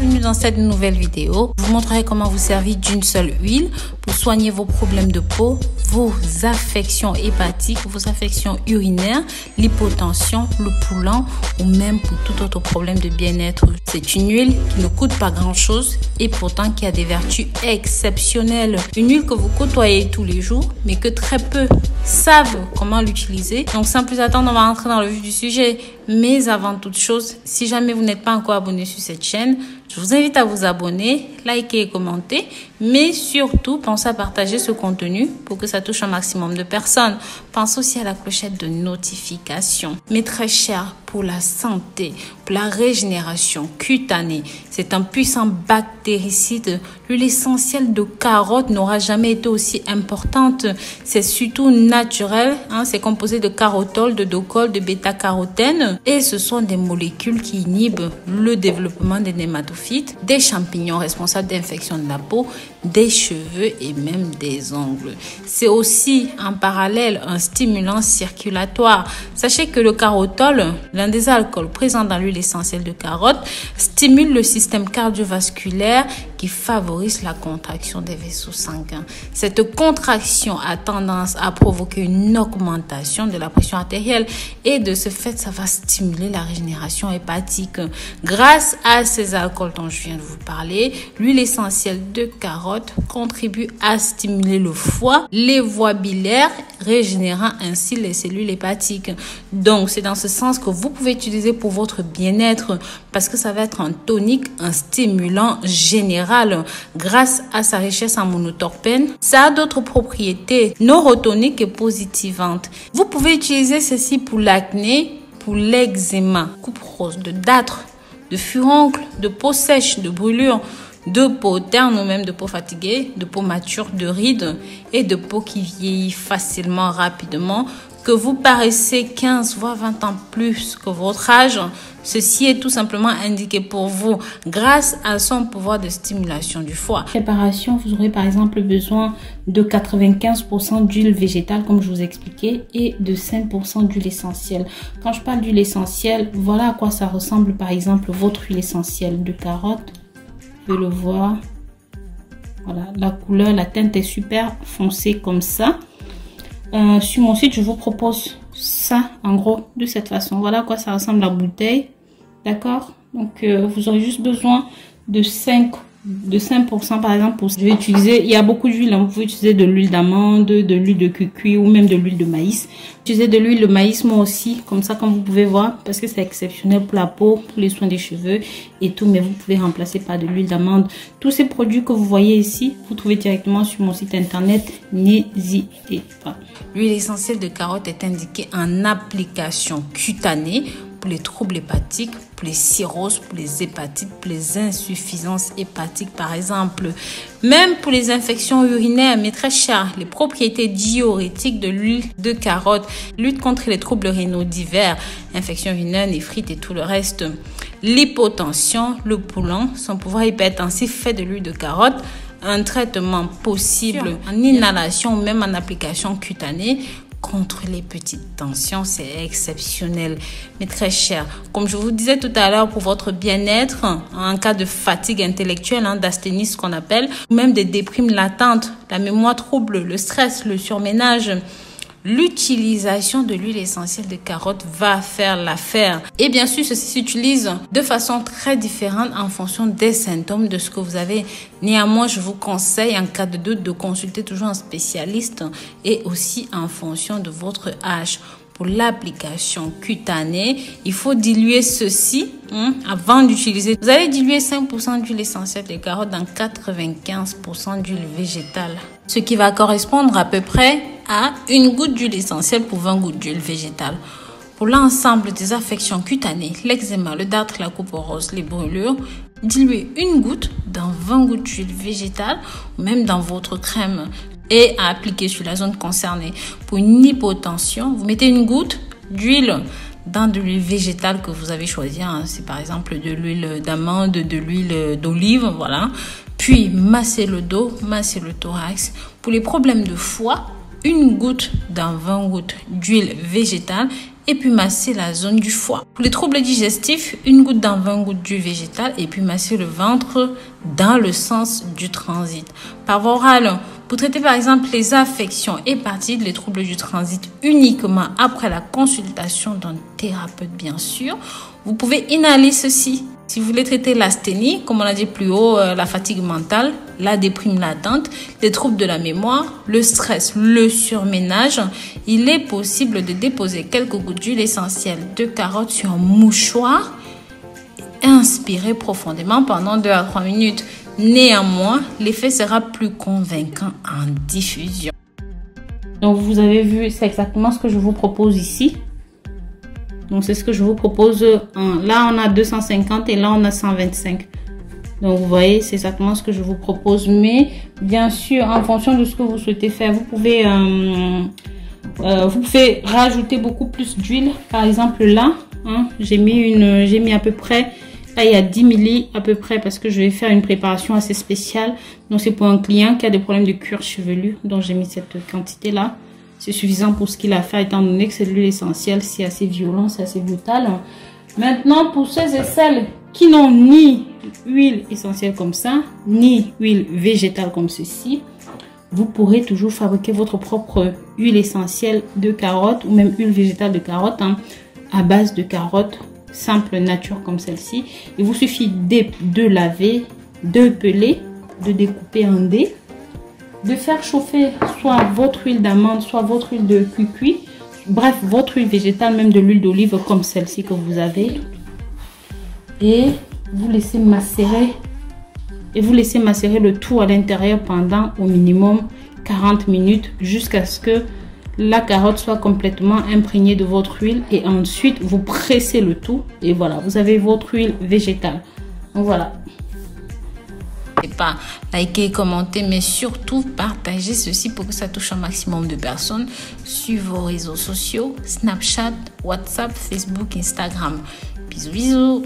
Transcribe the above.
bienvenue dans cette nouvelle vidéo. Je vous montrerai comment vous servir d'une seule huile pour soigner vos problèmes de peau, vos affections hépatiques, vos affections urinaires, l'hypotension, le poulant ou même pour tout autre problème de bien-être. C'est une huile qui ne coûte pas grand-chose et pourtant qui a des vertus exceptionnelles. Une huile que vous côtoyez tous les jours mais que très peu savent comment l'utiliser. Donc sans plus attendre, on va rentrer dans le vif du sujet. Mais avant toute chose, si jamais vous n'êtes pas encore abonné sur cette chaîne, je vous invite à vous abonner, liker et commenter, mais surtout pensez à partager ce contenu pour que ça touche un maximum de personnes. Pensez aussi à la clochette de notification. Mais très cher pour la santé, pour la régénération cutanée, c'est un puissant bactéricide. L'huile essentielle de carotte n'aura jamais été aussi importante. C'est surtout naturel, c'est composé de carotol, de docol, de bêta-carotène et ce sont des molécules qui inhibent le développement des nématophytes, des champignons responsables d'infections de la peau, des cheveux et même des ongles. C'est aussi en parallèle un stimulant circulatoire. Sachez que le carotol, l'un des alcools présents dans l'huile essentielle de carotte, stimule le système cardiovasculaire qui favorise la contraction des vaisseaux sanguins. Cette contraction a tendance à provoquer une augmentation de la pression artérielle et de ce fait, ça va stimuler la régénération hépatique. Grâce à ces alcools dont je viens de vous parler, l'huile essentielle de carotte contribue à stimuler le foie, les voies biliaires, régénérant ainsi les cellules hépatiques. Donc, c'est dans ce sens que vous pouvez utiliser pour votre bien-être parce que ça va être un tonique, un stimulant général. Grâce à sa richesse en monoterpènes, ça a d'autres propriétés neurotoniques et positivantes. Vous pouvez utiliser ceci pour l'acné, pour l'eczéma, coupe rose, de dartre, de furoncle, de peau sèche, de brûlure, de peau terne ou même de peau fatiguée, de peau mature, de rides et de peau qui vieillit facilement, rapidement, que vous paraissez 15 voire 20 ans plus que votre âge. Ceci est tout simplement indiqué pour vous grâce à son pouvoir de stimulation du foie. Préparation, vous aurez par exemple besoin de 95% d'huile végétale comme je vous expliquais et de 5% d'huile essentielle. Quand je parle d'huile essentielle, voilà à quoi ça ressemble par exemple votre huile essentielle de carotte. Vous pouvez le voir. Voilà, la couleur, la teinte est super foncée comme ça. Sur mon site, je vous propose ça en gros de cette façon. Voilà à quoi ça ressemble la bouteille. D'accord? Donc, vous aurez juste besoin de 5% par exemple. Je vais utiliser, il y a beaucoup d'huile. Vous pouvez utiliser de l'huile d'amande, de l'huile de cucuy ou même de l'huile de maïs. Utilisez de l'huile de maïs moi aussi, comme ça comme vous pouvez voir, parce que c'est exceptionnel pour la peau, pour les soins des cheveux et tout. Mais vous pouvez remplacer par de l'huile d'amande. Tous ces produits que vous voyez ici, vous trouvez directement sur mon site internet. N'hésitez pas. L'huile essentielle de carotte est indiquée en application cutanée pour les troubles hépatiques, pour les cirrhoses, pour les hépatites, pour les insuffisances hépatiques par exemple, même pour les infections urinaires, mais très cher. Les propriétés diurétiques de l'huile de carotte lutte contre les troubles rénaux divers, infections urinaires, néphrite et tout le reste. L'hypotension, le poulant, son pouvoir hypertensif fait de l'huile de carotte un traitement possible en inhalation ou même en application cutanée. Contre les petites tensions, c'est exceptionnel, mais très cher. Comme je vous disais tout à l'heure, pour votre bien-être, en cas de fatigue intellectuelle, d'asthénie, ce qu'on appelle, ou même des déprimes latentes, la mémoire trouble, le stress, le surménage, l'utilisation de l'huile essentielle de carotte va faire l'affaire. Et bien sûr, ceci s'utilise de façon très différente en fonction des symptômes de ce que vous avez. Néanmoins, je vous conseille en cas de doute de consulter toujours un spécialiste et aussi en fonction de votre âge. Pour l'application cutanée, il faut diluer ceci avant d'utiliser. Vous allez diluer 5% d'huile essentielle de carotte dans 95% d'huile végétale. Ce qui va correspondre à peu près à une goutte d'huile essentielle pour 20 gouttes d'huile végétale. Pour l'ensemble des affections cutanées, l'eczéma, le dartre, la coupe rose, les brûlures, diluez une goutte dans 20 gouttes d'huile végétale ou même dans votre crème et à appliquer sur la zone concernée. Pour une hypotension, vous mettez une goutte d'huile dans de l'huile végétale que vous avez choisi. C'est par exemple de l'huile d'amande, de l'huile d'olive, voilà. Puis massez le dos, massez le thorax. Pour les problèmes de foie, une goutte dans 20 gouttes d'huile végétale et puis masser la zone du foie. Pour les troubles digestifs, une goutte dans 20 gouttes d'huile végétale et puis masser le ventre dans le sens du transit. Par voie orale, pour traiter par exemple les affections hépatiques, les troubles du transit uniquement après la consultation d'un thérapeute bien sûr, vous pouvez inhaler ceci. Si vous voulez traiter l'asthénie, comme on l'a dit plus haut, la fatigue mentale, la déprime latente, les troubles de la mémoire, le stress, le surménage, il est possible de déposer quelques gouttes d'huile essentielle de carotte sur un mouchoir et inspirer profondément pendant 2 à 3 minutes. Néanmoins, l'effet sera plus convaincant en diffusion. Donc vous avez vu, c'est exactement ce que je vous propose ici. Donc c'est ce que je vous propose. Là on a 250 et là on a 125. Donc vous voyez, c'est exactement ce que je vous propose. Mais bien sûr, en fonction de ce que vous souhaitez faire, vous pouvez rajouter beaucoup plus d'huile. Par exemple là, j'ai mis à peu près, là il y a 10 ml à peu près parce que je vais faire une préparation assez spéciale. Donc c'est pour un client qui a des problèmes de cuir chevelu. Donc j'ai mis cette quantité là. C'est suffisant pour ce qu'il a fait étant donné que c'est de l'huile essentielle. C'est assez violent, c'est assez brutal. Maintenant, pour ceux et celles qui n'ont ni huile essentielle comme ça, ni huile végétale comme ceci, vous pourrez toujours fabriquer votre propre huile essentielle de carotte ou même huile végétale de carotte à base de carottes simple nature comme celle-ci. Il vous suffit de laver, de peler, de découper en dés, de faire chauffer soit votre huile d'amande, soit votre huile de cuicui, bref, votre huile végétale, même de l'huile d'olive comme celle-ci que vous avez. Et vous laissez macérer. Et vous laissez macérer le tout à l'intérieur pendant au minimum 40 minutes jusqu'à ce que la carotte soit complètement imprégnée de votre huile. Et ensuite, vous pressez le tout. Et voilà, vous avez votre huile végétale. Donc voilà. Pas liker, commenter, mais surtout partager ceci pour que ça touche un maximum de personnes sur vos réseaux sociaux, Snapchat, WhatsApp, Facebook, Instagram. Bisous, bisous.